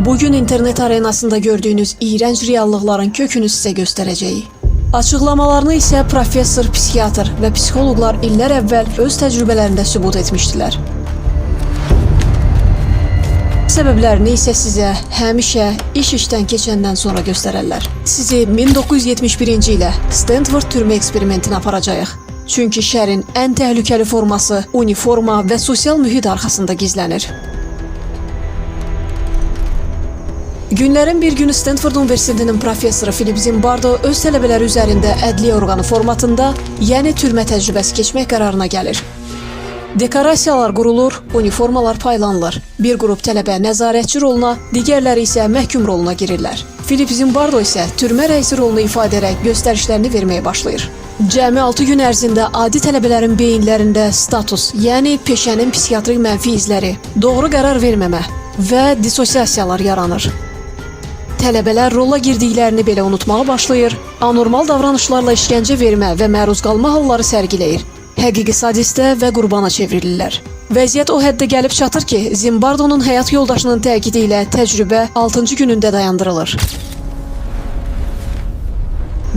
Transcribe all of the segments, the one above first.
Bugün internet arenasında gördüğünüz iğrenç reallıqların kökünü sizə göstərəcəyik. Açıqlamalarını isə professor, psixiatr və psixoloqlar illər əvvəl öz təcrübələrində sübut etmişdilər. Səbəblərini isə sizə həmişə işdən keçəndən sonra göstərərlər. Sizi 1971-ci ilə Stanford türmə eksperimentinə aparacağıq. Çünki şərin ən təhlükəli forması uniforma və sosial mühit arxasında gizlənir. Günlərin bir günü Stanford Universitetinin professoru Philip Zimbardo öz tələbələri üzərində ədliyyə orqanı formatında, yəni türmə təcrübəsi keçmək qərarına gəlir. Dekorasiyalar qurulur, uniformalar paylanılır. Bir qrup tələbə nəzarətçi roluna, digərləri isə məhkum roluna girirlər. Philip Zimbardo isə türmə rəisi rolunu ifadə edərək göstərişlərini verməyə başlayır. Cəmi 6 gün ərzində adi tələbələrin beyinlərində status, yəni peşənin psixiatrik mənfi izləri, doğru qərar verməmə və dissosiasiyalar yaranır. Tələbələr rola girdiklərini belə unutmağa başlayır, anormal davranışlarla işgəncə vermə və məruz qalma halları sərgiləyir. Həqiqi sadistə və qurbana çevrilirlər. Vəziyyət o həddə gəlib çatır ki, Zimbardonun həyat yoldaşının təkidi ilə təcrübə 6-cı günündə dayandırılır.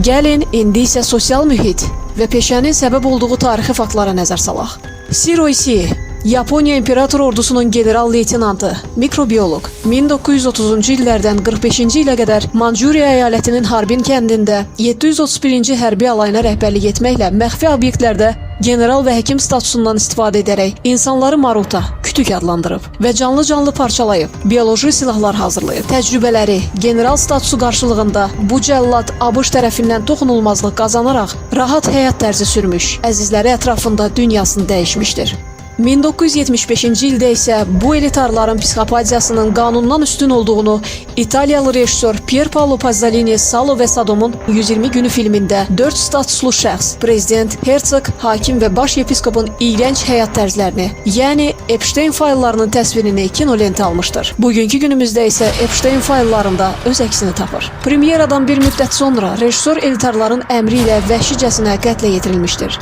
Gəlin, indi isə sosial mühit və peşənin səbəb olduğu tarixi faktlara nəzər salaq. Shiro Ishii, Yaponiya İmperator Ordusunun general-leytenantı, mikrobioloq, 1930-cu illərdən 45-ci ilə qədər Mancuriya əyalətinin Harbin kəndində 731-ci hərbi alayına rəhbərlik etməklə məxfi obyektlərdə general və həkim statusundan istifadə edərək insanları maruta, kütük adlandırıb və canlı-canlı parçalayıb, bioloji silahlar hazırlayıb. Təcrübələri, general statusu qarşılığında bu cəllad ABŞ tərəfindən toxunulmazlıq qazanaraq rahat həyat tərzi sürmüş, əzizləri ətrafında dünyasını dəyişmişdir. 1975-ci ildə isə bu elitarların psixopatiyasının qanundan üstün olduğunu İtaliyalı rejissor Pier Paolo Pasolini Salo və Sadomun 120 günü filmində 4 statuslu şəxs, prezident, hersoq, hakim və baş yepiskopun iyrənc həyat tərzlərini, yəni Epstein fayllarının təsvirini kinolentə almışdır. Bugünkü günümüzdə isə Epstein fayllarında öz əksini tapır. Premyeradan bir müddət sonra rejissor elitarların əmri ilə vəhşicəsinə qətlə yetirilmişdir.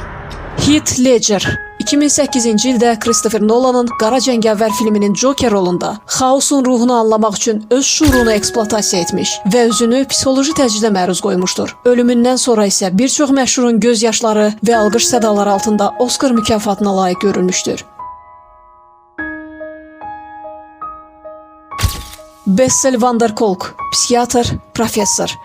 Heath Ledger 2008-ci ildə Christopher Nolan'ın Qara Cəngavər filminin Joker rolunda xaosun ruhunu anlamaq üçün öz şuurunu eksploatasiya etmiş və özünü psixoloji təcridə məruz qoymuşdur. Ölümündən sonra isə bir çox məşhurun göz yaşları və alqış sədaları altında Oscar mükafatına layiq görülmüşdür. Bessel van der Kolk, psixiatr, professor.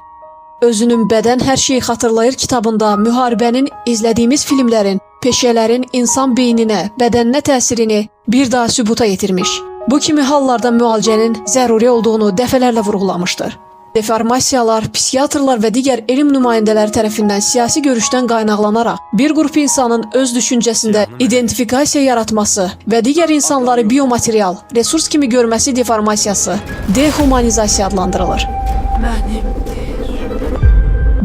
Özünün Bədən hər şeyi xatırlayır kitabında müharibənin, izlədiyimiz filmlərin, peşələrin insan beyninə, bədəninə təsirini bir daha sübuta yetirmiş. Bu kimi hallarda müalicənin zəruri olduğunu dəfələrlə vurğulamışdır. Deformasiyalar, psixiatrlar və digər elm nümayəndələri tərəfindən siyasi görüşdən qaynaqlanaraq bir qrup insanın öz düşüncəsində identifikasiya yaratması və digər insanları biomaterial, resurs kimi görməsi deformasiyası, dehumanizasiya adlandırılır.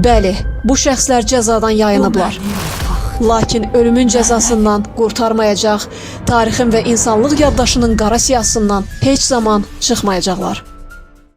Bəli, bu şəxslər cəzadan yayınıblar. Lakin ölümün cəzasından qurtarmayacaq, tarixin və insanlıq yaddaşının qara siyasından heç zaman çıxmayacaqlar.